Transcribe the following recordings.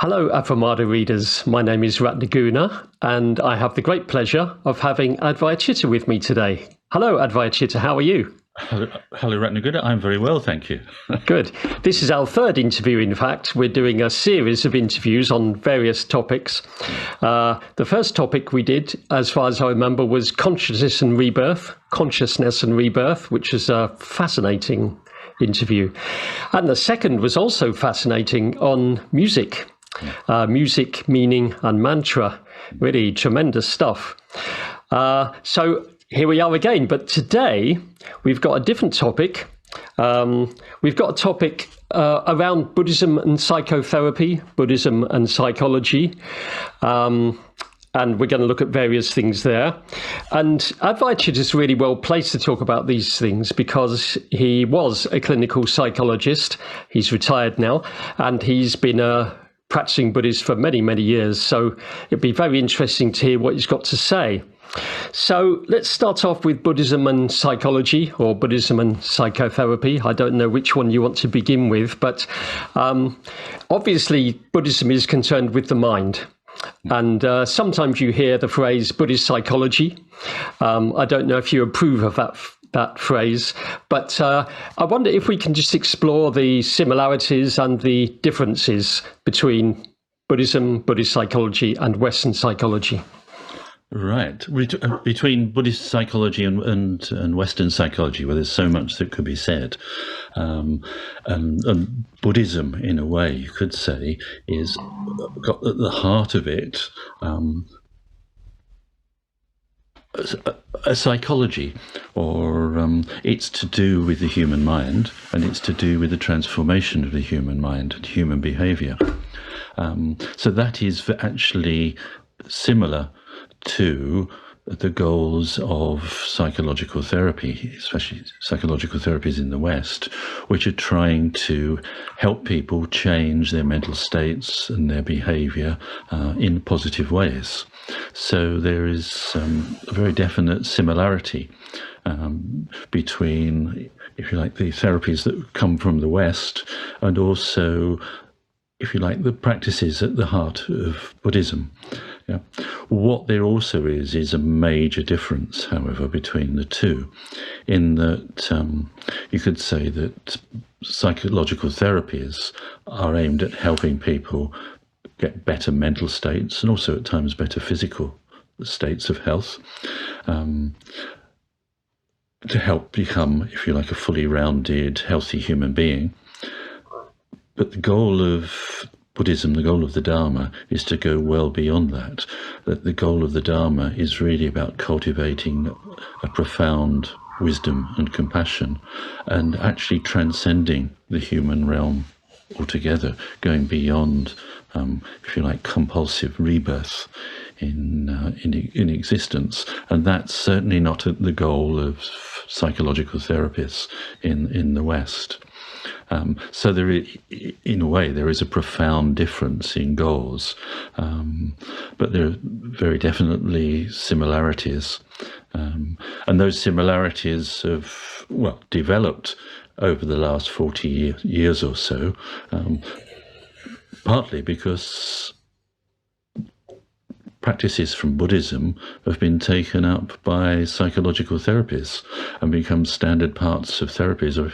Hello, Avamada readers. My name is Ratnaguna, and I have the great pleasure of having Advayacitta with me today. Hello, Advayacitta. How are you? Hello, Ratnaguna. I'm very well, thank you. Good. This is our third interview, in fact. We're doing a series of interviews on various topics. The first topic we did, as far as I remember, was consciousness and rebirth, which is a fascinating interview. And the second was also fascinating on music. Music, meaning, and mantra. Really tremendous stuff. So here we are again. But today we've got a different topic. We've got a topic around Buddhism and psychotherapy, Buddhism and psychology. And we're going to look at various things there. And Advayacitta is really well placed to talk about these things because he was a clinical psychologist. He's retired now, and he's been a practicing Buddhist for many, many years. So it'd be very interesting to hear what he's got to say. So let's start off with Buddhism and psychology, or Buddhism and psychotherapy. I don't know which one you want to begin with, but obviously Buddhism is concerned with the mind. And sometimes you hear the phrase Buddhist psychology. I don't know if you approve of that phrase, but I wonder if we can just explore the similarities and the differences between Buddhism, Buddhist psychology, and Western psychology. Right. Between Buddhist psychology and Western psychology, where there's so much that could be said. And Buddhism, in a way, you could say, is got at the heart of it a psychology, or it's to do with the human mind, and it's to do with the transformation of the human mind and human behavior. So that is actually similar to the goals of psychological therapy, especially psychological therapies in the West, which are trying to help people change their mental states and their behavior in positive ways. So there is a very definite similarity between, if you like, the therapies that come from the West and also, if you like, the practices at the heart of Buddhism. Yeah. What there also is a major difference, however, between the two, in that you could say that psychological therapies are aimed at helping people get better mental states and also at times better physical states of health, to help become, if you like, a fully rounded, healthy human being. But the goal of Buddhism, the goal of the Dharma, is to go well beyond that. That the goal of the Dharma is really about cultivating a profound wisdom and compassion and actually transcending the human realm altogether, going beyond, if you like, compulsive rebirth in existence. And that's certainly not the goal of psychological therapists in the West. So there is, in a way, there is a profound difference in goals, but there are very definitely similarities. And those similarities have, developed over the last 40 years or so, partly because practices from Buddhism have been taken up by psychological therapies and become standard parts of therapies, or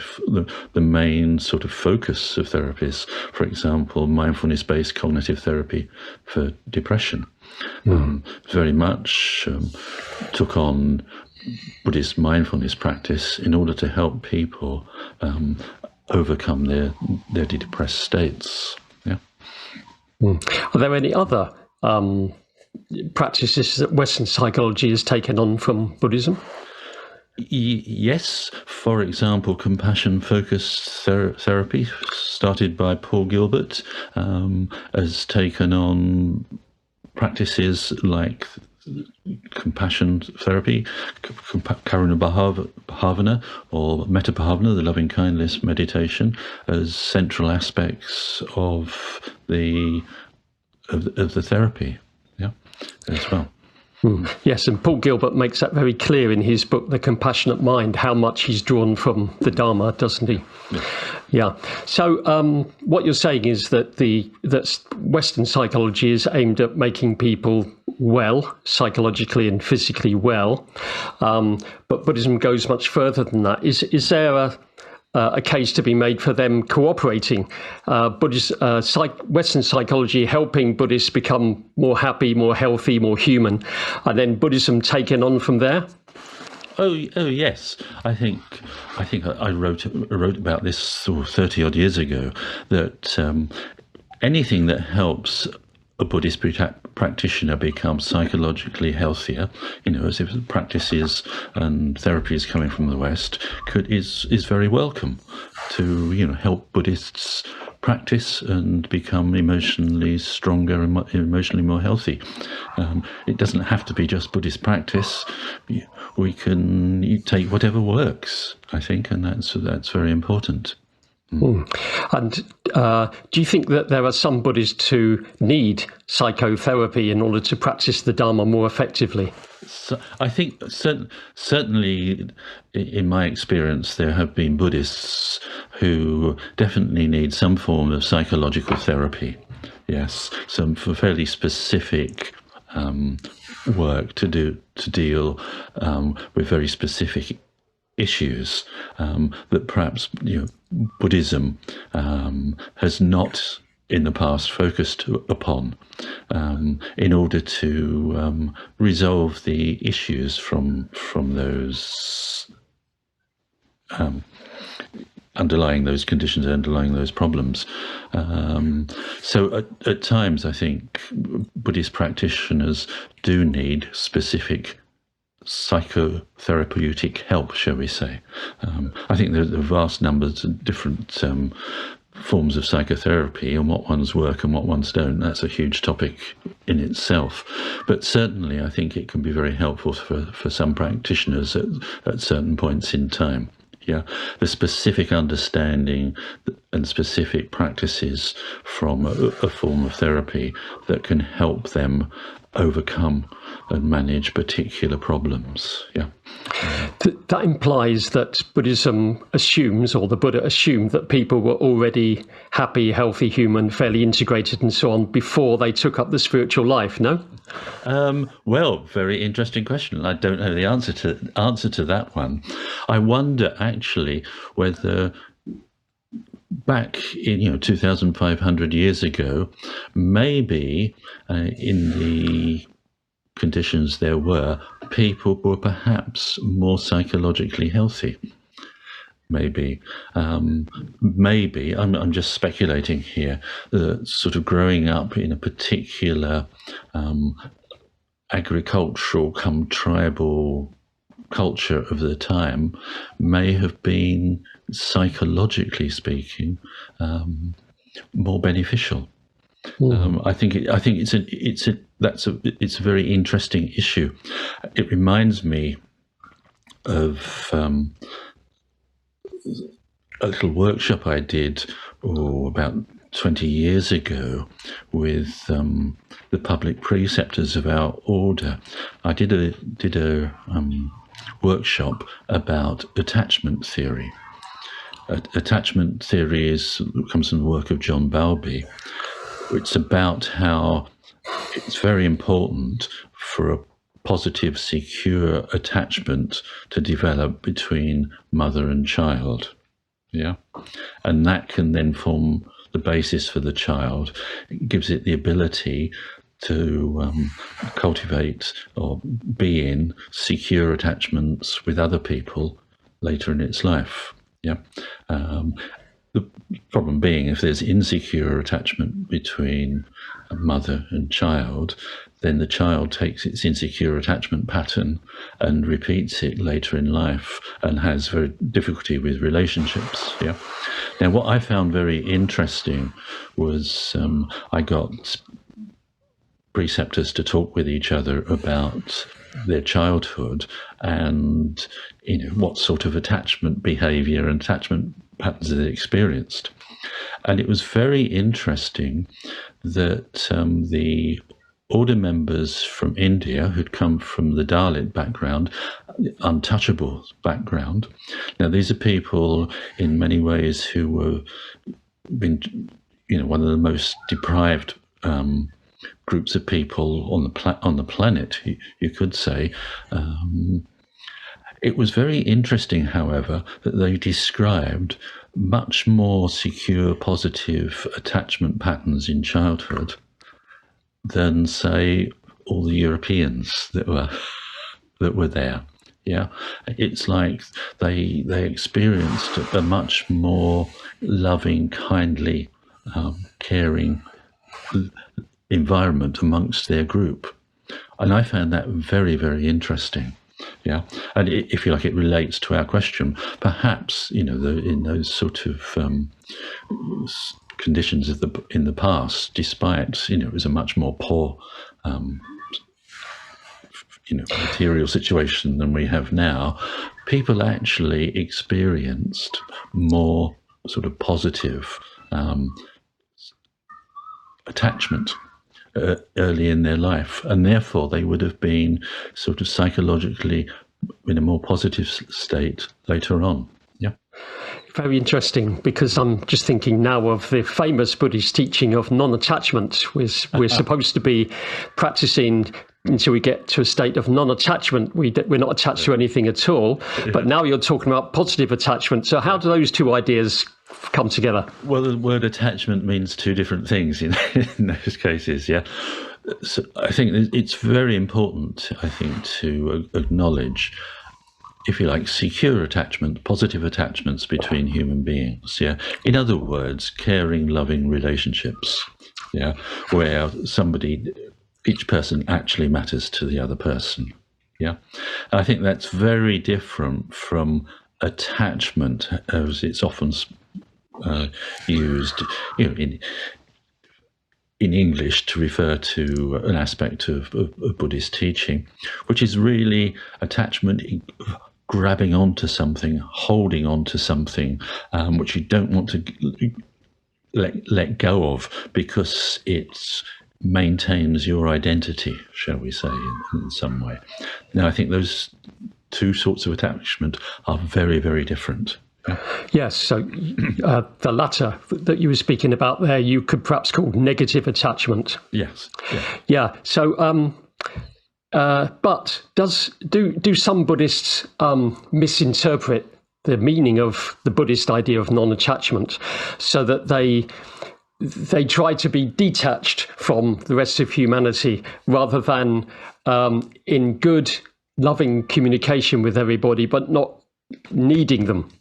the main sort of focus of therapies. For example, mindfulness-based cognitive therapy for depression very much took on Buddhist mindfulness practice in order to help people overcome their depressed states. Yeah. Are there any other practices that Western psychology has taken on from Buddhism? Yes. For example, compassion-focused therapy, started by Paul Gilbert, has taken on practices like compassion therapy, Karuna Bhavana, or Metta Bhavana, the loving kindness meditation, as central aspects of the therapy. Yeah, as well. Yes, and Paul Gilbert makes that very clear in his book, The Compassionate Mind, how much he's drawn from the Dharma, doesn't he? Yeah. So what you're saying is that that Western psychology is aimed at making people well, psychologically and physically well, but Buddhism goes much further than that. Is there a case to be made for them cooperating, Western psychology helping Buddhists become more happy, more healthy, more human, and then Buddhism taken on from there? Oh yes. I think I wrote about this sort of 30 odd years ago, that anything that helps a Buddhist practitioner become psychologically healthier, as if practices and therapies coming from the West, is very welcome to help Buddhists practice and become emotionally stronger and emotionally more healthy. It doesn't have to be just Buddhist practice. We can take whatever works, I think, and that's very important. And do you think that there are some Buddhists who need psychotherapy in order to practice the Dharma more effectively? So I think certainly in my experience, there have been Buddhists who definitely need some form of psychological therapy. Yes, some for fairly specific work to deal with very specific issues that perhaps Buddhism has not in the past focused upon, in order to resolve the issues from those underlying those conditions, underlying those problems. So at times, I think Buddhist practitioners do need specific psychotherapeutic help, shall we say. I think there are vast numbers of different forms of psychotherapy, and what ones work and what ones don't. That's a huge topic in itself. But certainly I think it can be very helpful for some practitioners at certain points in time. Yeah, the specific understanding and specific practices from a form of therapy that can help them overcome and manage particular problems. Yeah. That implies that Buddhism assumes, or the Buddha assumed, that people were already happy, healthy, human, fairly integrated and so on before they took up the spiritual life, no? Well, very interesting question. I don't know the answer to that one. I wonder actually whether back in 2,500 years ago, maybe in the conditions there were, people were perhaps more psychologically healthy. Maybe I'm just speculating here, sort of growing up in a particular agricultural come tribal culture of the time may have been, psychologically speaking, more beneficial. I think it's a very interesting issue. It reminds me of a little workshop I did about 20 years ago with the public preceptors of our order. I did a workshop about attachment theory. Attachment theory comes from the work of John Bowlby. It's about how it's very important for a positive, secure attachment to develop between mother and child. Yeah, and that can then form the basis for the child. It gives it the ability to cultivate or be in secure attachments with other people later in its life. Yeah. The problem being, if there's insecure attachment between a mother and child, then the child takes its insecure attachment pattern and repeats it later in life and has very difficulty with relationships. Yeah. Now, what I found very interesting was I got preceptors to talk with each other about their childhood and what sort of attachment behavior and attachment patterns they experienced. And it was very interesting that the order members from India who'd come from the Dalit background, untouchable background. Now, these are people in many ways who were one of the most deprived groups of people on the planet, you could say. It was very interesting, however, that they described much more secure, positive attachment patterns in childhood than, say, all the Europeans that were there. Yeah, it's like they experienced a much more loving, kindly, caring environment amongst their group, and I found that very, very interesting. Yeah, and if you like, it relates to our question. Perhaps in those sort of conditions in the past, despite it was a much more poor material situation than we have now, people actually experienced more sort of positive attachment early in their life, and therefore they would have been sort of psychologically in a more positive state later on. Yeah. Very interesting, because I'm just thinking now of the famous Buddhist teaching of non-attachment. We're supposed to be practicing until we get to a state of non-attachment. We're not attached to anything at all. But now you're talking about positive attachment. So how do those two ideas come together? Well, the word attachment means two different things in those cases, yeah. So I think it's very important, to acknowledge, if you like, secure attachment, positive attachments between human beings, yeah. In other words, caring, loving relationships, yeah, where each person actually matters to the other person, yeah. And I think that's very different from attachment, as it's often used, in English to refer to an aspect of Buddhist teaching, which is really attachment, grabbing onto something, holding onto something, which you don't want to let go of because it maintains your identity, shall we say, in some way. Now, I think those two sorts of attachment are very, very different. Yes, so the latter that you were speaking about there, you could perhaps call negative attachment. Yes. Yeah. So, but do some Buddhists misinterpret the meaning of the Buddhist idea of non-attachment, so that they try to be detached from the rest of humanity rather than in good, loving communication with everybody, but not needing them?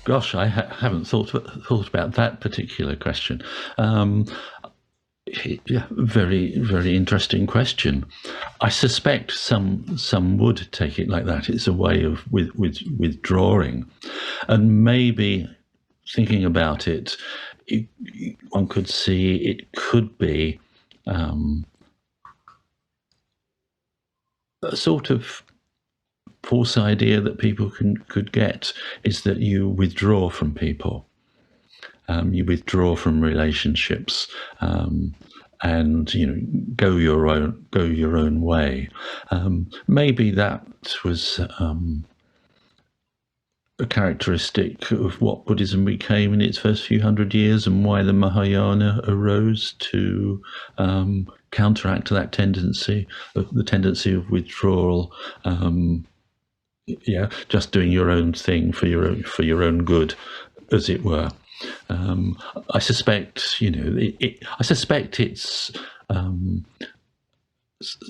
Gosh, I haven't thought about that particular question. Yeah, very, very interesting question. I suspect some would take it like that. It's a way of withdrawing, and maybe thinking about it, one could see it could be a sort of false idea that people could get, is that you withdraw from people, you withdraw from relationships, and go your own way. Maybe that was a characteristic of what Buddhism became in its first few hundred years, and why the Mahayana arose to counteract that tendency, the tendency of withdrawal. Yeah, just doing your own thing for your own good, as it were. I suspect, I suspect it's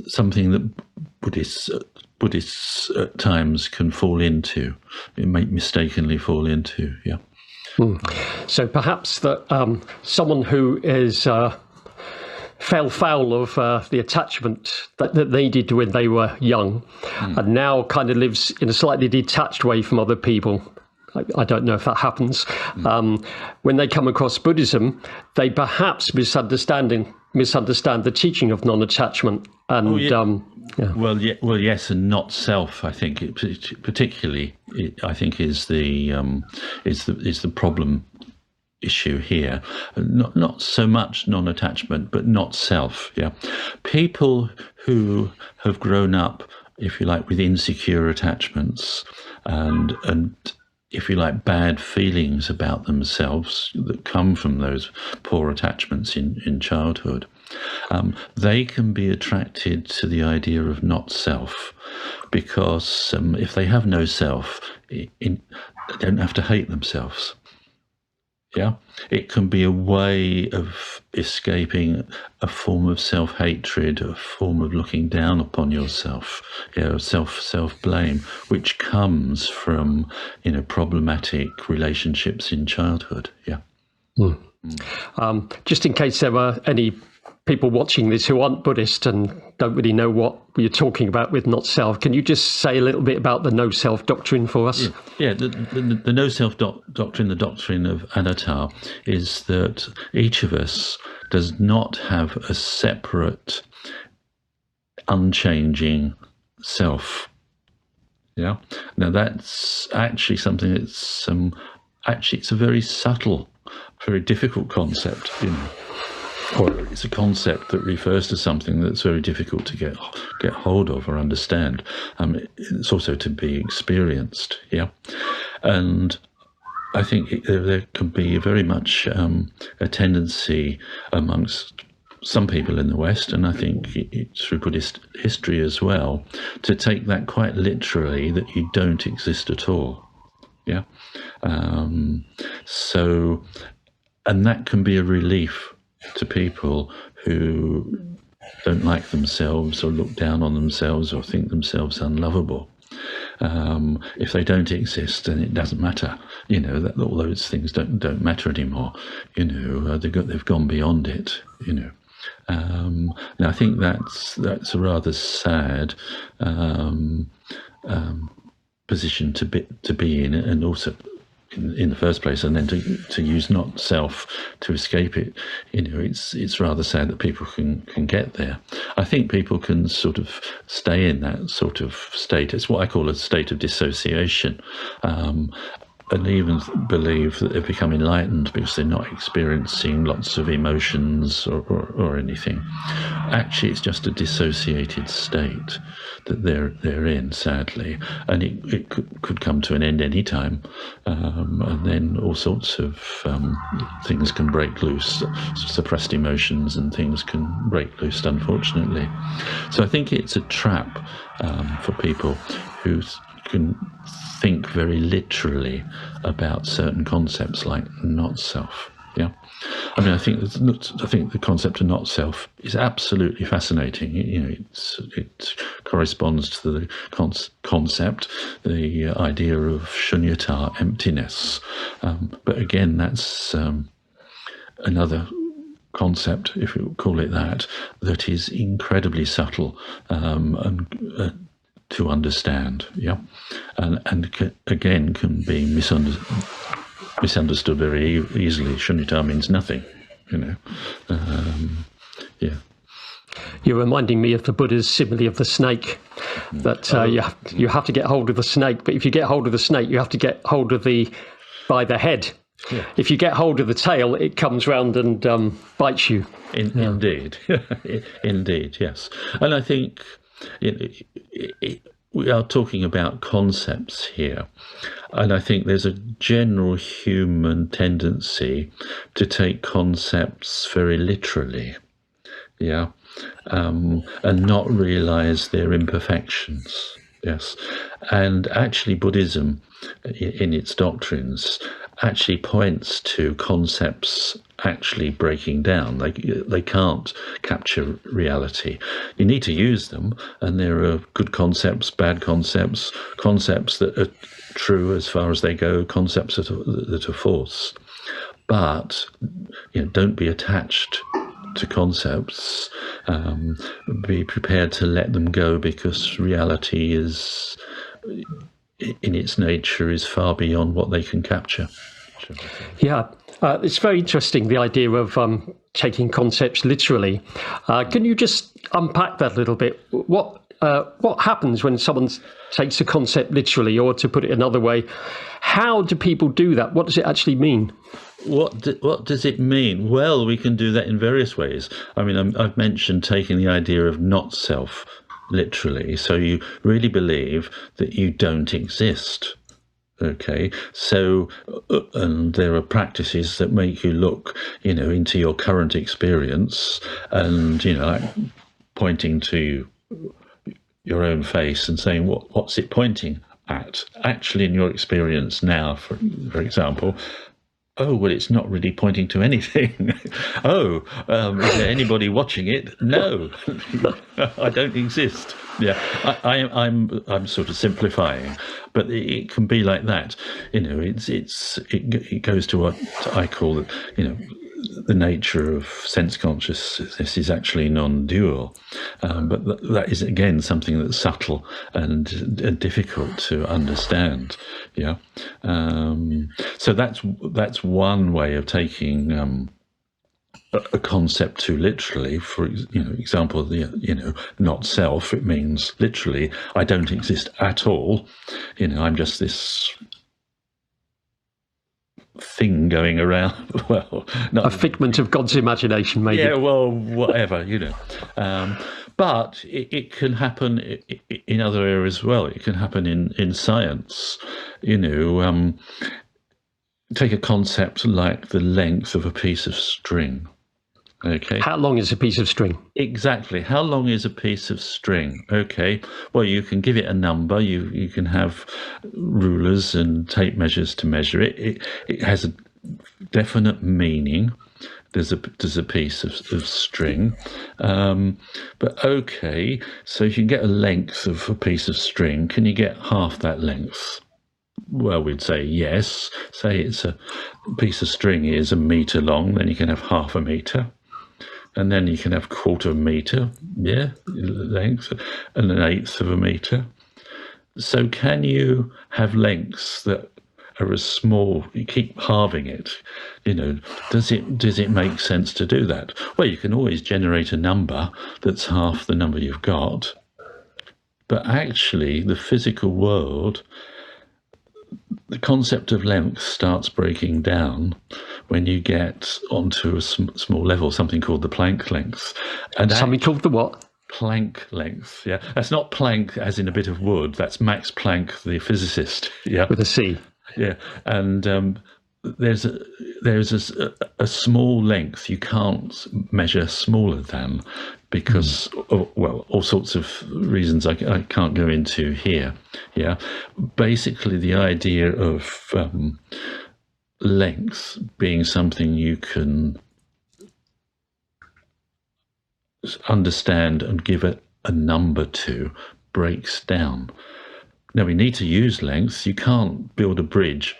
something that Buddhists at times can fall into, mistakenly fall into. Yeah. So perhaps that someone who is fell foul of the attachment that they did when they were young, and now kind of lives in a slightly detached way from other people. I don't know if that happens. When they come across Buddhism, they perhaps misunderstand the teaching of non-attachment. And Well, yes, and not self. I think particularly, I think is the problem issue here. Not so much non-attachment, but not self. Yeah, people who have grown up, if you like, with insecure attachments and if you like, bad feelings about themselves that come from those poor attachments in childhood, they can be attracted to the idea of not self, because if they have no self, they don't have to hate themselves. Yeah, it can be a way of escaping a form of self-hatred, a form of looking down upon yourself, self-blame, which comes from problematic relationships in childhood. Yeah. Just in case there are any people watching this who aren't Buddhist and don't really know what you're talking about with not self, can you just say a little bit about the no self doctrine for us? Yeah, the no self doctrine, the doctrine of anatta, is that each of us does not have a separate, unchanging self. Yeah. Now that's actually something that's it's a very subtle, very difficult concept, or it's a concept that refers to something that's very difficult to get hold of or understand. It's also to be experienced, yeah. And I think there can be very much a tendency amongst some people in the West, and I think through Buddhist history as well, to take that quite literally, that you don't exist at all, yeah. And that can be a relief to people who don't like themselves or look down on themselves or think themselves unlovable. If they don't exist, then it doesn't matter. That all those things don't matter anymore. They've gone beyond it. Now I think that's a rather sad position to be in, and also in the first place, and then to use not self to escape it. It's rather sad that people can get there. I think people can sort of stay in that sort of state. It's what I call a state of dissociation, and even believe that they've become enlightened because they're not experiencing lots of emotions or anything. Actually, it's just a dissociated state that they're in, sadly, and it could come to an end any time, and then all sorts of things can break loose. Suppressed emotions and things can break loose, unfortunately. So I think it's a trap for people who can think very literally about certain concepts like not self. Yeah, I mean, I think the concept of not self is absolutely fascinating. It corresponds to the concept, the idea of shunyata, emptiness. But again, that's another concept, if you call it that is incredibly subtle and to understand, yeah, and again can be misunderstood very easily. Shunyata means nothing, yeah. You're reminding me of the Buddha's simile of the snake, that you have to get hold of the snake, but if you get hold of the snake, you have to get hold of by the head. Yeah. If you get hold of the tail, it comes round and bites you. Indeed, indeed, yes. And I think we are talking about concepts here, and I think there's a general human tendency to take concepts very literally, yeah, and not realize their imperfections. Yes, and actually Buddhism, in its doctrines, actually points to concepts actually breaking down. They can't capture reality. You need to use them, and there are good concepts, bad concepts, concepts that are true as far as they go, concepts that are false. But don't be attached to concepts. Be prepared to let them go, because reality is, in its nature, is far beyond what they can capture. Yeah, it's very interesting, the idea of taking concepts literally. Can you just unpack that a little bit? What what happens when someone takes a concept literally, or to put it another way, how do people do that? What does it actually mean? What does it mean? Well, we can do that in various ways. I mean, I've mentioned taking the idea of not self literally. So you really believe that you don't exist. Okay, so and there are practices that make you look, into your current experience, and like pointing to your own face and saying what's it pointing at actually in your experience now, for example. Oh, well, it's not really pointing to anything. Is there anybody watching it? No, I don't exist. Yeah, I'm sort of simplifying, but it can be like that. It goes to what I call, the nature of sense consciousness is actually non-dual, but that is again something that's subtle and difficult to understand. Yeah, so that's one way of taking a concept too literally. For example, not self. It means literally I don't exist at all. I'm just this thing going around. Well, not a figment of God's imagination, maybe. Yeah, well, whatever, but it can happen in other areas as well. It can happen in science. Take a concept like the length of a piece of string. Okay. How long is a piece of string? Exactly. How long is a piece of string? Okay. Well, you can give it a number. You can have rulers and tape measures to measure it. It has a definite meaning. There's a piece of string. But okay, so if you can get a length of a piece of string, can you get half that length? Well, we'd say yes. Say it's a piece of string is a meter long, then you can have half a meter. And then you can have quarter of a meter, length, and an eighth of a meter. So can you have lengths that are as small? You keep halving it. Does it make sense to do that? Well, you can always generate a number that's half the number you've got. But actually, the physical world, the concept of length starts breaking down when you get onto a small level, something called the Planck length. And something called the what? Planck length. Yeah, that's not Planck as in a bit of wood. That's Max Planck, the physicist. Yeah, with a C. Yeah, and there's a small length you can't measure smaller than, because all sorts of reasons I can't go into here. Yeah, basically the idea of length being something you can understand and give it a number to breaks down. Now, we need to use length. You can't build a bridge,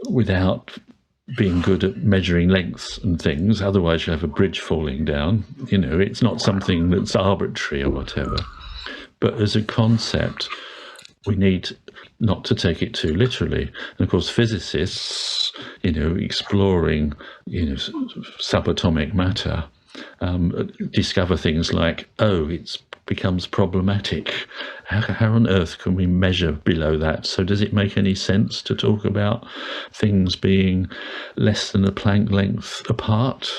without being good at measuring lengths and things. Otherwise, you have a bridge falling down. It's not something that's arbitrary or whatever. But as a concept, we need not to take it too literally. And of course, physicists, exploring, subatomic matter, discover things like, it becomes problematic. How on earth can we measure below that? So does it make any sense to talk about things being less than a Planck length apart?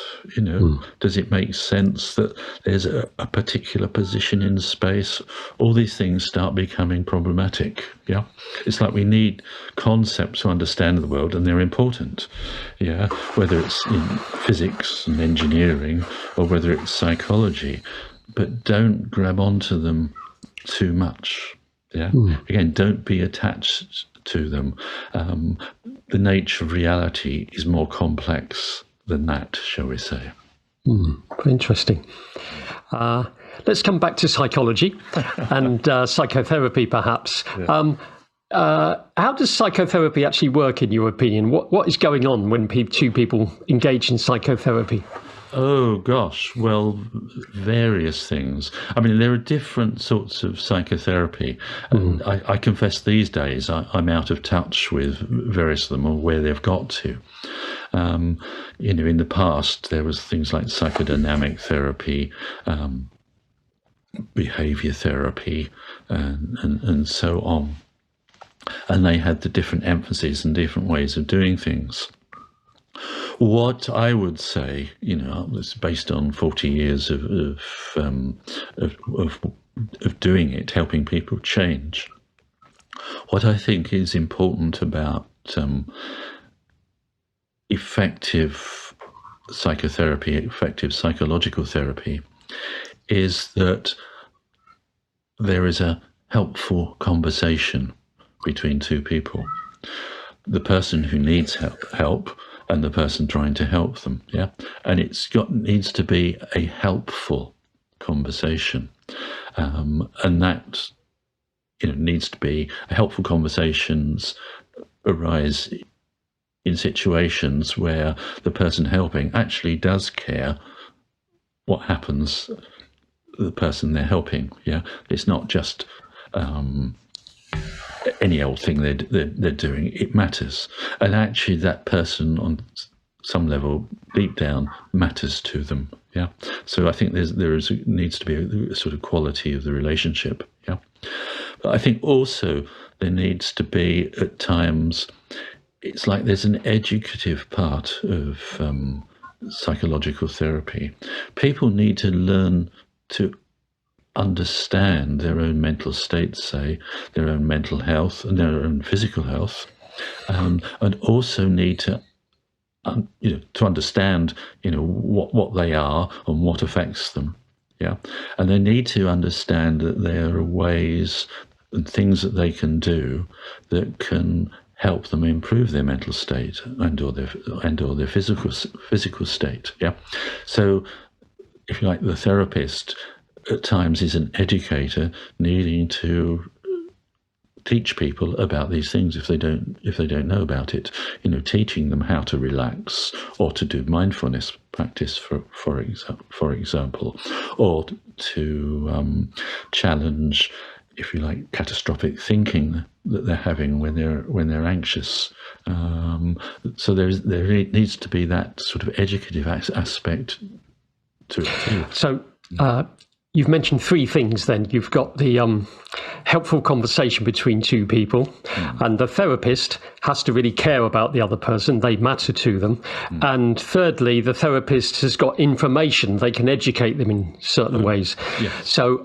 Does it make sense that there's a particular position in space? All these things start becoming problematic. Yeah, it's like we need concepts to understand the world, and they're important. Yeah, whether it's in physics and engineering or whether it's psychology. But don't grab onto them too much. Yeah. Again, don't be attached to them. The nature of reality is more complex than that, shall we say? Interesting. Let's come back to psychology and psychotherapy, perhaps. Yeah. How does psychotherapy actually work, in your opinion? What is going on when two people engage in psychotherapy? Oh, gosh. Well, various things. I mean, there are different sorts of psychotherapy. And I confess these days I'm out of touch with various of them or where they've got to. In the past, there was things like psychodynamic therapy, behavior therapy, and so on. And they had the different emphases and different ways of doing things. What I would say, was based on 40 years of doing it, helping people change. What I think is important about effective psychotherapy, effective psychological therapy, is that there is a helpful conversation between two people. The person who needs help and the person trying to help them, yeah? And needs to be a helpful conversation. And that, needs to be helpful conversations arise in situations where the person helping actually does care what happens to the person they're helping, yeah? It's not just any old thing they're doing. It matters, and actually that person on some level deep down matters to them, yeah? So I think there needs to be a sort of quality of the relationship, yeah? But I think also there needs to be at times, it's like there's an educative part of psychological therapy. People need to learn to understand their own mental state, say, their own mental health and their own physical health, and also need to understand, what they are and what affects them, yeah. And they need to understand that there are ways and things that they can do that can help them improve their mental state and or their physical state, yeah. So, if you like, the therapist at times is an educator needing to teach people about these things if they don't know about it, teaching them how to relax or to do mindfulness practice for example, or to challenge, if you like, catastrophic thinking that they're having when they're anxious. So there needs to be that sort of educative aspect to it too. So you've mentioned three things then. You've got the helpful conversation between two people, and the therapist has to really care about the other person. They matter to them. And thirdly, the therapist has got information. They can educate them in certain ways. Yes. So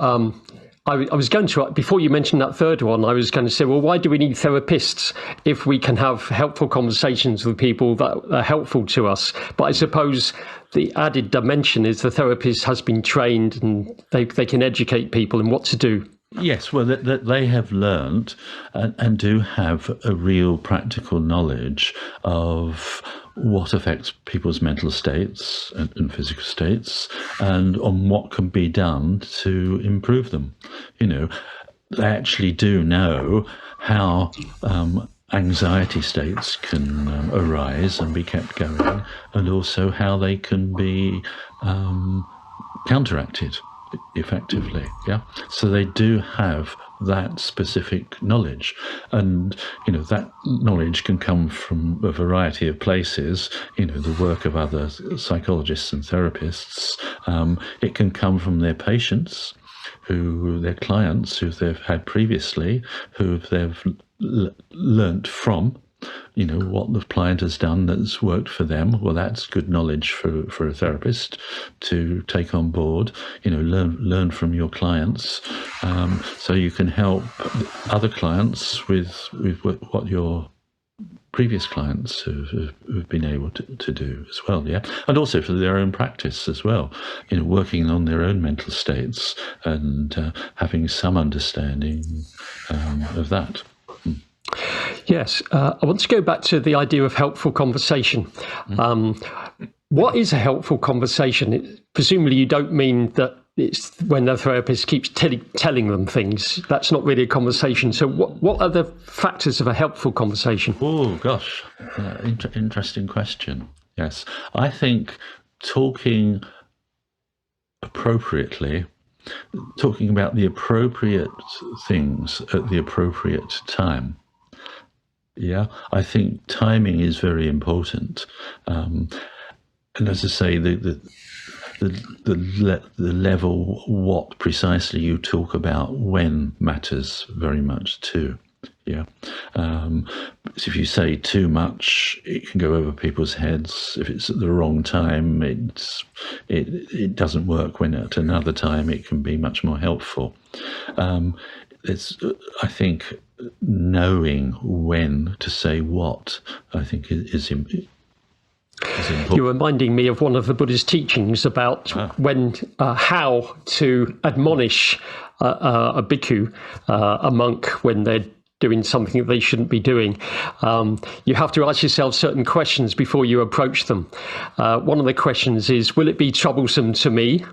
I was going to, before you mentioned that third one, I was going to say, well, why do we need therapists if we can have helpful conversations with people that are helpful to us? But I suppose the added dimension is the therapist has been trained and they can educate people in what to do. Yes, well, that they have learned and do have a real practical knowledge of what affects people's mental states and physical states, and on what can be done to improve them. They actually do know how anxiety states can arise and be kept going, and also how they can be counteracted effectively, yeah. So they do have that specific knowledge, and that knowledge can come from a variety of places. The work of other psychologists and therapists. It can come from their patients, their clients who they've had previously, who they've learnt from. What the client has done that's worked for them. Well, that's good knowledge for a therapist to take on board. Learn from your clients, so you can help other clients with what your previous clients have been able to do as well, yeah. And also for their own practice as well, working on their own mental states and having some understanding of that. Yes, I want to go back to the idea of helpful conversation. What is a helpful conversation? Presumably you don't mean that it's when the therapist keeps telling them things. That's not really a conversation. So what are the factors of a helpful conversation? Oh, gosh, interesting question. Yes, I think talking appropriately, talking about the appropriate things at the appropriate time. Yeah, I think timing is very important. And as I say, the level, what precisely you talk about when matters very much too. Yeah. So if you say too much, it can go over people's heads. If it's at the wrong time, it doesn't work. When at another time, it can be much more helpful. I think knowing when to say what, I think is important. You're reminding me of one of the Buddha's teachings about how to admonish a bhikkhu, a monk, when they're doing something that they shouldn't be doing. You have to ask yourself certain questions before you approach them. One of the questions is, will it be troublesome to me?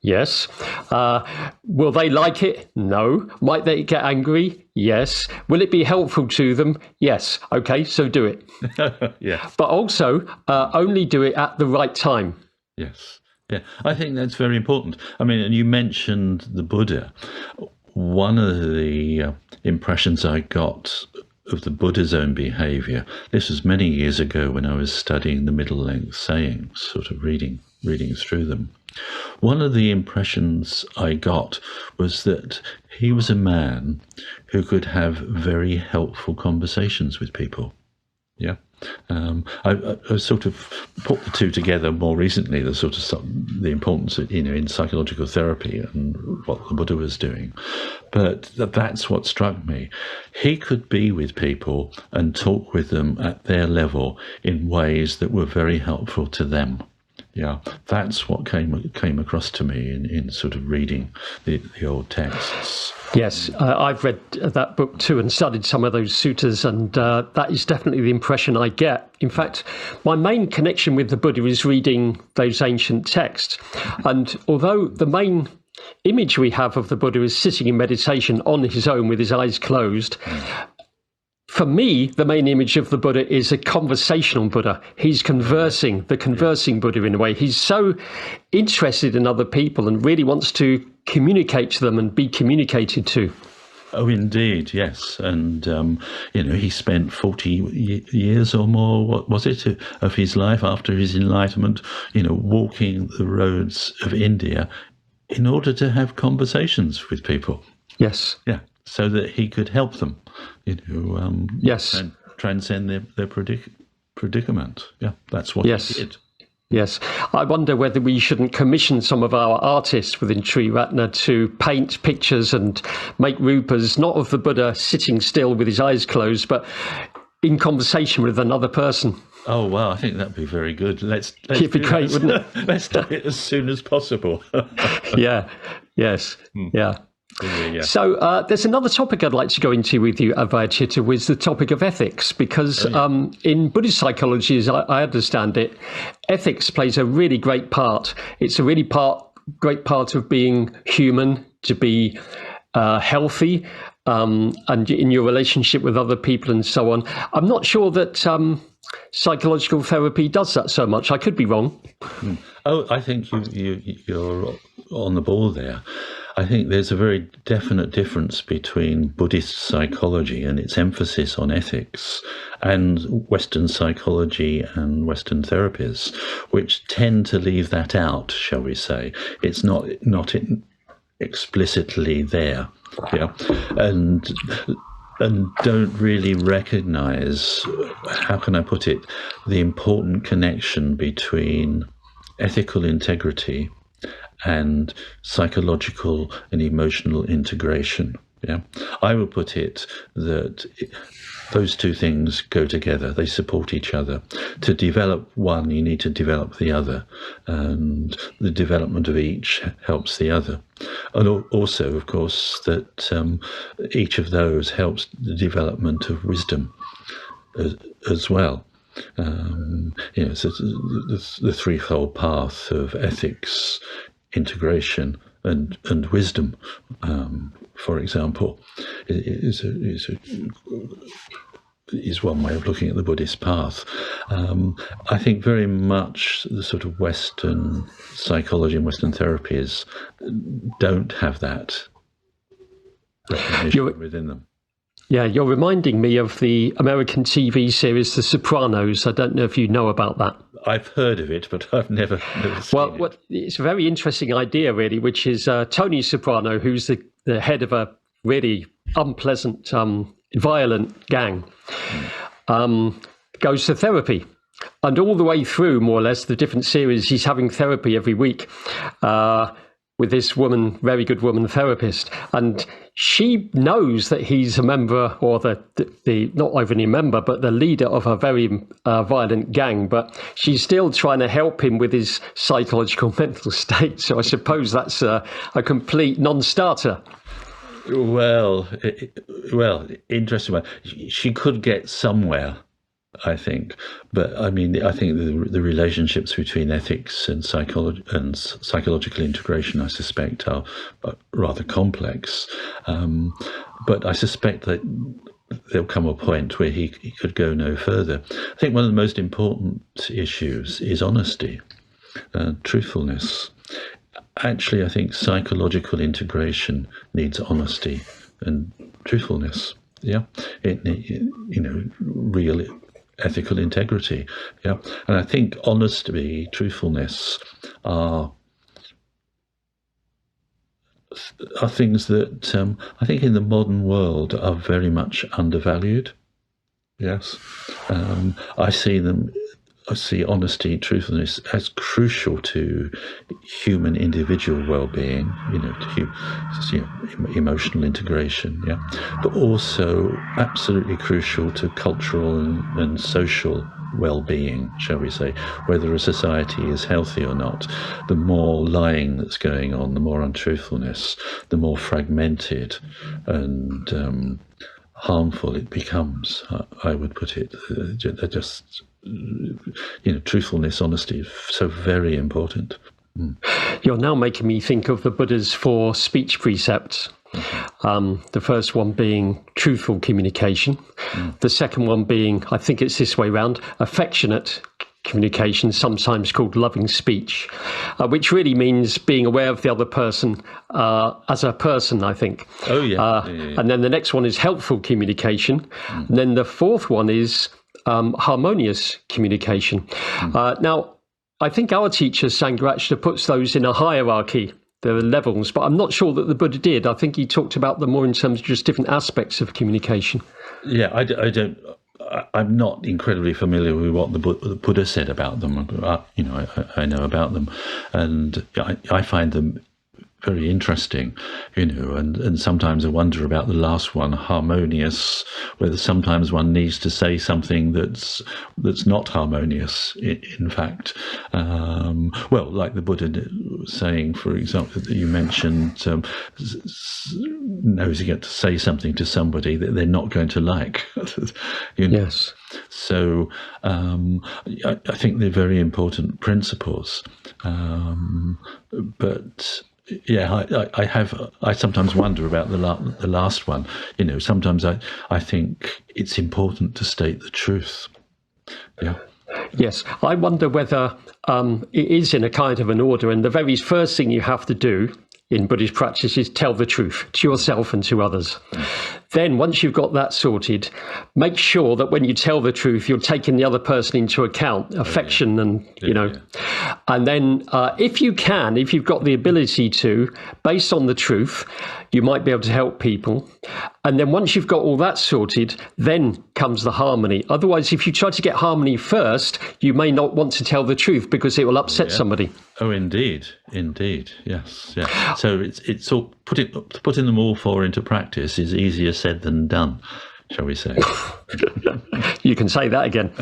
Yes. Will they like it? No. Might they get angry? Yes. Will it be helpful to them? Yes. Okay, so do it. Yeah. But also, only do it at the right time. Yes. Yeah, I think that's very important. I mean, and you mentioned the Buddha. One of the impressions I got of the Buddha's own behavior, this was many years ago when I was studying the middle-length sayings, sort of reading through them. One of the impressions I got was that he was a man who could have very helpful conversations with people. Yeah. I sort of put the two together more recently, the importance of, in psychological therapy and what the Buddha was doing. But that's what struck me. He could be with people and talk with them at their level in ways that were very helpful to them. Yeah, that's what came across to me in sort of reading the old texts. Yes, I've read that book too and studied some of those suttas, and that is definitely the impression I get. In fact, my main connection with the Buddha is reading those ancient texts. And although the main image we have of the Buddha is sitting in meditation on his own with his eyes closed, for me, the main image of the Buddha is a conversational Buddha. He's conversing, the conversing Buddha in a way. He's so interested in other people and really wants to communicate to them and be communicated to. Oh, indeed, yes. And, he spent 40 years or more, what was it, of his life after his enlightenment, walking the roads of India in order to have conversations with people. Yes. Yeah. So that he could help them, yes, and transcend their predicament. Yeah, that's what he did. Yes. I wonder whether we shouldn't commission some of our artists within Sri Ratna to paint pictures and make rupas, not of the Buddha sitting still with his eyes closed, but in conversation with another person. Oh, wow, I think that'd be very good. Let's It'd be great, wouldn't it? Let's do it as soon as possible. Yeah, yes, yeah. Yeah. So there's another topic I'd like to go into with you, Advayacitta, was the topic of ethics, because in Buddhist psychology, as I understand it, ethics plays a really great part. It's a really great part of being human, to be healthy, and in your relationship with other people and so on. I'm not sure that psychological therapy does that so much. I could be wrong. Oh, I think you're on the ball there. I think there's a very definite difference between Buddhist psychology and its emphasis on ethics and Western psychology and Western therapies, which tend to leave that out, shall we say. It's not explicitly there, yeah, and don't really recognize, how can I put it, the important connection between ethical integrity and psychological and emotional integration. Yeah, I would put it that those two things go together. They support each other. To develop one, you need to develop the other, and the development of each helps the other. And also, of course, that each of those helps the development of wisdom as well. So the threefold path of ethics, integration, and wisdom, for example, is one way of looking at the Buddhist path. I think very much the sort of Western psychology and Western therapies don't have that recognition within them. Yeah, you're reminding me of the American TV series The Sopranos. I don't know if you know about that. I've heard of it, but I've never seen it. It's a very interesting idea, really, which is Tony Soprano, who's the head of a really unpleasant, violent gang, goes to therapy. And all the way through, more or less, the different series, he's having therapy every week with this woman, very good woman therapist. And she knows that he's a member, or the not even a member, but the leader of a very violent gang. But she's still trying to help him with his psychological mental state. So I suppose that's a complete non-starter. Well, interesting one. She could get somewhere, I think, but I mean, I think the relationships between ethics and psychological integration, I suspect, are rather complex. But I suspect that there'll come a point where he could go no further. I think one of the most important issues is honesty, truthfulness. Actually, I think psychological integration needs honesty and truthfulness. Yeah, real ethical integrity. Yeah, and I think honesty, truthfulness are things that I think in the modern world are very much undervalued. Yes, I see honesty, truthfulness as crucial to human individual well-being, emotional integration, yeah, but also absolutely crucial to cultural and social well-being, shall we say, whether a society is healthy or not. The more lying that's going on, the more untruthfulness, the more fragmented and harmful it becomes. I would put it. They're just, truthfulness, honesty is so very important. You're now making me think of the Buddha's 4 speech precepts. The first one being truthful communication. The second one being, I think it's this way round, affectionate communication, sometimes called loving speech, which really means being aware of the other person as a person, I think. Oh, yeah. And then the next one is helpful communication. And then the fourth one is harmonious communication. Now, I think our teacher, Sangharakshita, puts those in a hierarchy. There are levels, but I'm not sure that the Buddha did. I think he talked about them more in terms of just different aspects of communication. Yeah, I'm not incredibly familiar with what the Buddha said about them. I know about them, and I find them very interesting, and sometimes I wonder about the last one, harmonious, whether sometimes one needs to say something that's not harmonious, in fact. Like the Buddha saying, for example, that you mentioned, knows you get to say something to somebody that they're not going to like. Yes. So I think they're very important principles, but yeah, I sometimes wonder about the last one. Sometimes I think it's important to state the truth. Yeah. Yes, I wonder whether it is in a kind of an order, and the very first thing you have to do in Buddhist practice is tell the truth to yourself and to others. Then once you've got that sorted, make sure that when you tell the truth, you're taking the other person into account, affection and, and then if you've got the ability to, based on the truth, you might be able to help people. And then once you've got all that sorted, then comes the harmony. Otherwise, if you try to get harmony first, you may not want to tell the truth because it will upset somebody. Oh, indeed, yes, yeah. So it's all putting them all 4 into practice is easier said than done, shall we say? You can say that again.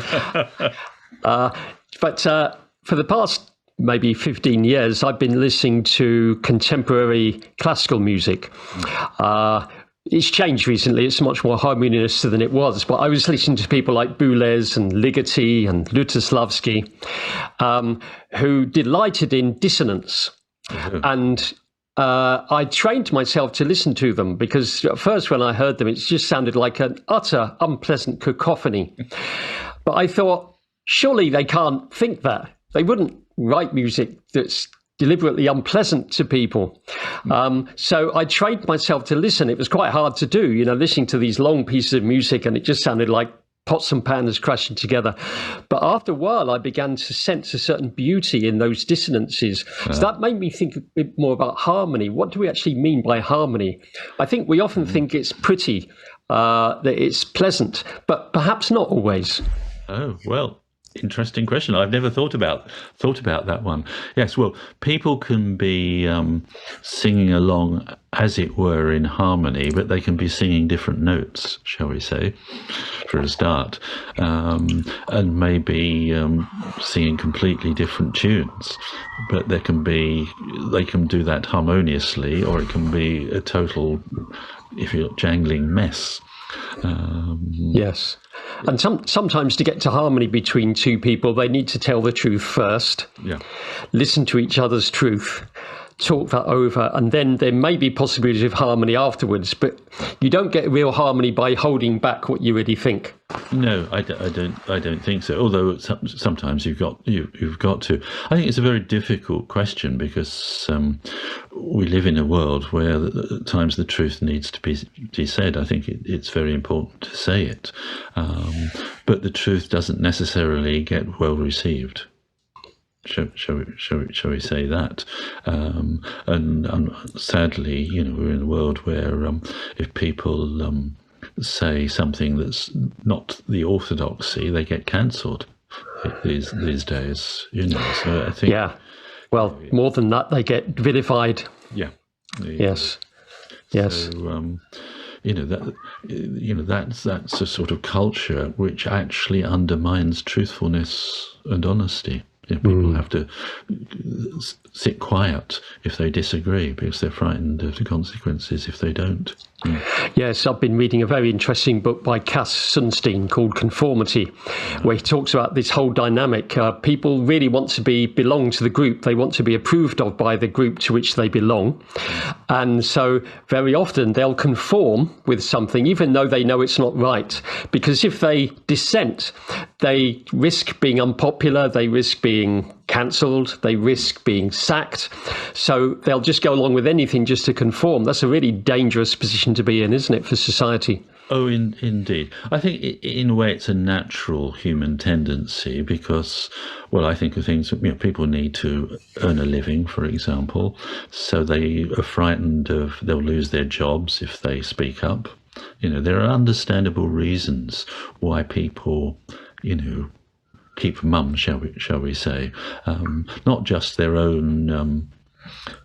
But for the past maybe 15 years, I've been listening to contemporary classical music. It's changed recently. It's much more harmonious than it was. But I was listening to people like Boulez and Ligeti and Lutoslavsky, who delighted in dissonance. And I trained myself to listen to them because at first when I heard them, it just sounded like an utter unpleasant cacophony. But I thought, surely they can't think that. They wouldn't write music that's deliberately unpleasant to people. So I trained myself to listen. It was quite hard to do, listening to these long pieces of music, and it just sounded like pots and pans crashing together. But after a while, I began to sense a certain beauty in those dissonances. So that made me think a bit more about harmony. What do we actually mean by harmony? I think we often think it's pretty, that it's pleasant, but perhaps not always. Oh, well, interesting question. I've never thought about that one. Yes, well, people can be singing along, as it were, in harmony, but they can be singing different notes, shall we say, for a start, and maybe singing completely different tunes. But they can do that harmoniously, or it can be a total, if you're jangling mess. Yes. And sometimes to get to harmony between two people, they need to tell the truth first, listen to each other's truth, talk that over, and then there may be possibility of harmony afterwards. But you don't get real harmony by holding back what you really think. No, I don't think so. Although sometimes you've got to. I think it's a very difficult question because we live in a world where at times the truth needs to be said. I think it's very important to say it, but the truth doesn't necessarily get well received. Shall we say that? And sadly, we're in a world where if people say something that's not the orthodoxy, they get cancelled these days. So I think. Yeah. Well, more than that, they get vilified. Yeah. Yes. So, that's a sort of culture which actually undermines truthfulness and honesty. People have to sit quiet if they disagree because they're frightened of the consequences if they don't. Yes, I've been reading a very interesting book by Cass Sunstein called Conformity, where he talks about this whole dynamic. People really want to belong to the group. They want to be approved of by the group to which they belong. And so very often they'll conform with something, even though they know it's not right. Because if they dissent, they risk being unpopular, they risk being cancelled, they risk being sacked. So they'll just go along with anything just to conform. That's a really dangerous position to be in, isn't it, for society? Oh, indeed. I think in a way it's a natural human tendency because, well, I think of things, people need to earn a living, for example, so they are frightened they'll lose their jobs if they speak up. There are understandable reasons why people, keep mum, shall we say, not just their own,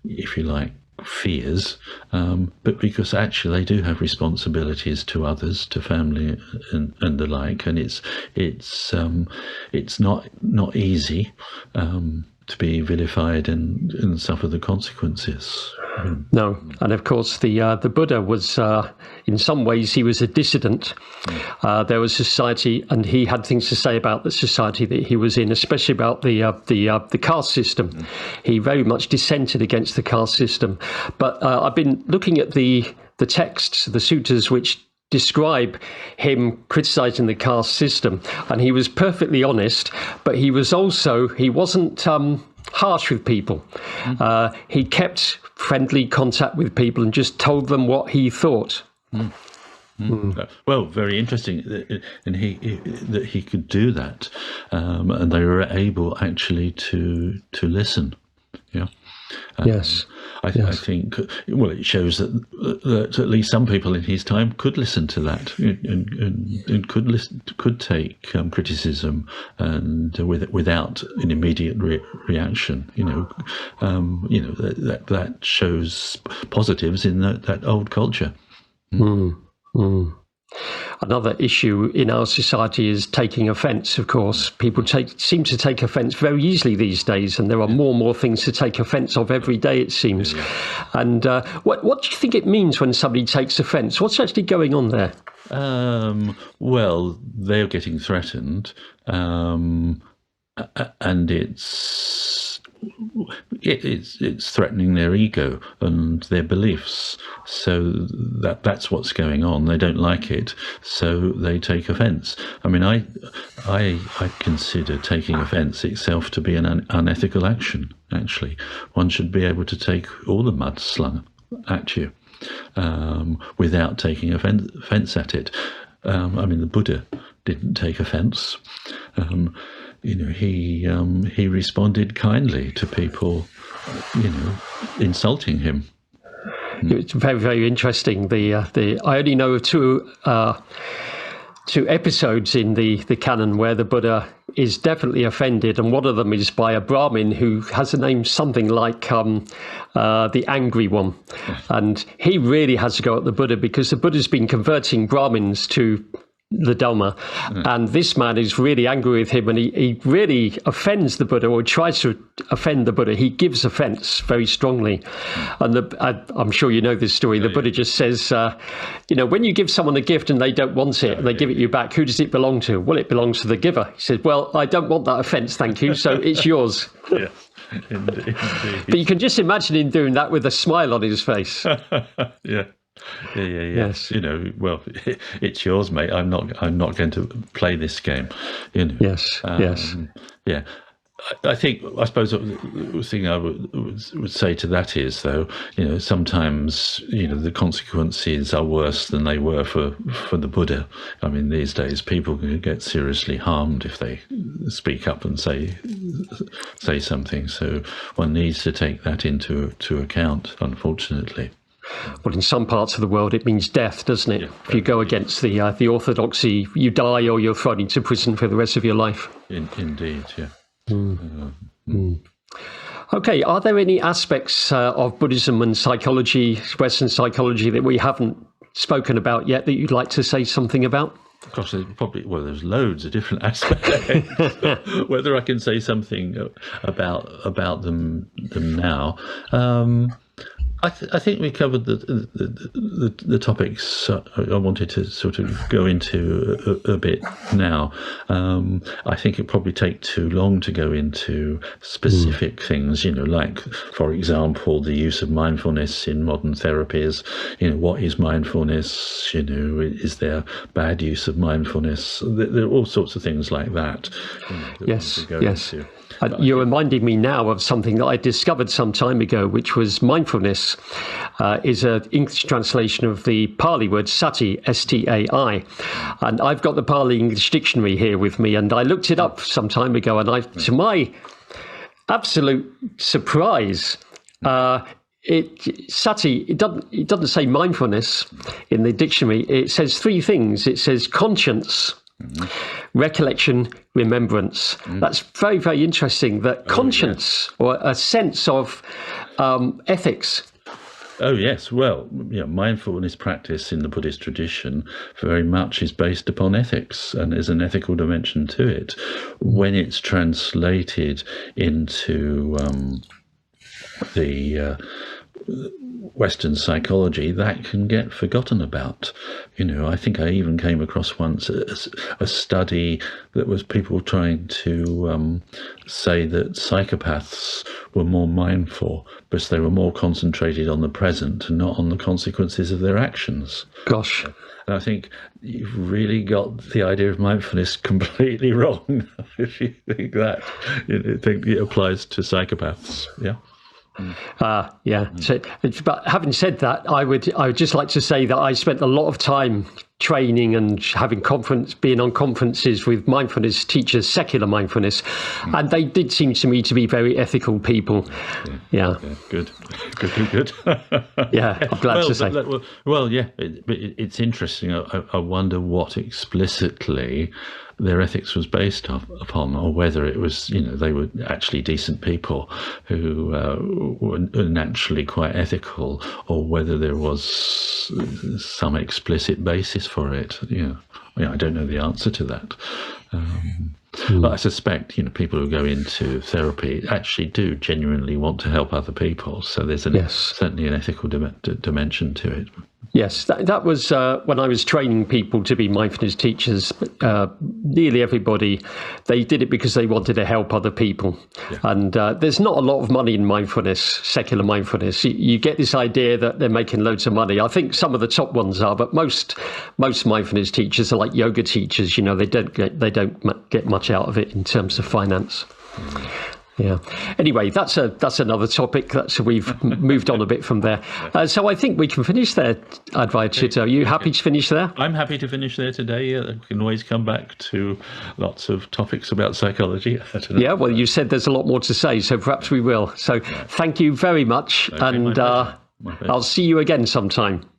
if you like, fears, but because actually they do have responsibilities to others, to family and the like, and it's not easy to be vilified and suffer the consequences. No, and of course the Buddha was, in some ways, he was a dissident. There was society, and he had things to say about the society that he was in, especially about the caste system. He very much dissented against the caste system. But I've been looking at the texts, the suttas, which describe him criticizing the caste system, and he was perfectly honest, but he wasn't harsh with people. He kept friendly contact with people and just told them what he thought. Well, very interesting, and that he could do that, and they were able actually to listen. Yes. I think, well, it shows that at least some people in his time could listen to that and could take criticism and without an immediate reaction. That shows positives in that old culture. Another issue in our society is taking offence, of course. People seem to take offence very easily these days, and there are more and more things to take offence of every day, it seems. And what do you think it means when somebody takes offence? What's actually going on there? Well, they're getting threatened, and it's it's threatening their ego and their beliefs. So that's what's going on. They don't like it, so they take offence. I mean, I consider taking offence itself to be an unethical action. Actually, one should be able to take all the mud slung at you without taking offence at it. I mean, the Buddha didn't take offence. He responded kindly to people, insulting him. It's very, very interesting. I only know of two episodes in the canon where the Buddha is definitely offended, and one of them is by a Brahmin who has a name something like the Angry One, and he really has to go at the Buddha because the Buddha's been converting Brahmins to the Dhamma, and this man is really angry with him, and he really offends the Buddha, or tries to offend the Buddha. He gives offence very strongly, and I'm sure you know this story. The Buddha just says, when you give someone a gift and they don't want it, and they give it you back, who does it belong to? Well, it belongs to the giver. He says, well, I don't want that offence, thank you, so it's yours. Yes, indeed. But you can just imagine him doing that with a smile on his face. Yeah. Yes. Well, it's yours, mate. I'm not going to play this game. Yes. Yes. Yeah. I suppose the thing I would say to that is, though, sometimes the consequences are worse than they were for the Buddha. I mean, these days people can get seriously harmed if they speak up and say something. So one needs to take that into account, unfortunately. Well, in some parts of the world, it means death, doesn't it? If you go against the orthodoxy, you die or you're thrown into prison for the rest of your life. Indeed, yeah. Okay, are there any aspects of Buddhism and psychology, Western psychology, that we haven't spoken about yet that you'd like to say something about? Of course, there's loads of different aspects. Whether I can say something about them now. I think we covered the topics I wanted to sort of go into a bit now. I think it'd probably take too long to go into specific things, like, for example, the use of mindfulness in modern therapies. What is mindfulness? Is there bad use of mindfulness? There are all sorts of things like that. Yes. Into. You're reminding me now of something that I discovered some time ago, which was mindfulness is an English translation of the Pali word sati, S-T-A-I. And I've got the Pali English dictionary here with me, and I looked it up some time ago, and to my absolute surprise, sati, it doesn't say mindfulness in the dictionary. It says three things. It says conscience, recollection, remembrance. That's very, very interesting, that conscience, or a sense of ethics. Oh, yes. Well, mindfulness practice in the Buddhist tradition very much is based upon ethics, and there's an ethical dimension to it. When it's translated into the Western psychology, that can get forgotten about. I think I even came across once a study that was people trying to say that psychopaths were more mindful because they were more concentrated on the present and not on the consequences of their actions. Gosh. And I think you've really got the idea of mindfulness completely wrong if you think that. I think it applies to psychopaths. Yeah. So, but having said that, I would just like to say that I spent a lot of time training and being on conferences with mindfulness teachers, secular mindfulness, and they did seem to me to be very ethical people. Yeah. Good. Yeah, I'm glad to say. It's interesting. I wonder what explicitly their ethics was based upon, or whether it was, they were actually decent people who were naturally quite ethical, or whether there was some explicit basis for it. I don't know the answer to that. But I suspect, people who go into therapy actually do genuinely want to help other people. So there's certainly an ethical dimension to it. Yes, that was when I was training people to be mindfulness teachers. Nearly everybody, they did it because they wanted to help other people. Yeah. And there's not a lot of money in mindfulness, secular mindfulness. You get this idea that they're making loads of money. I think some of the top ones are, but most mindfulness teachers are like yoga teachers. They don't get much out of it in terms of finance. Yeah. Anyway, that's another topic. We've moved on a bit from there. So I think we can finish there, Advayacitta. Are you happy to finish there? I'm happy to finish there today. We can always come back to lots of topics about psychology. Yeah, well, you said there's a lot more to say, so perhaps we will. So thank you very much. Okay, and I'll see you again sometime.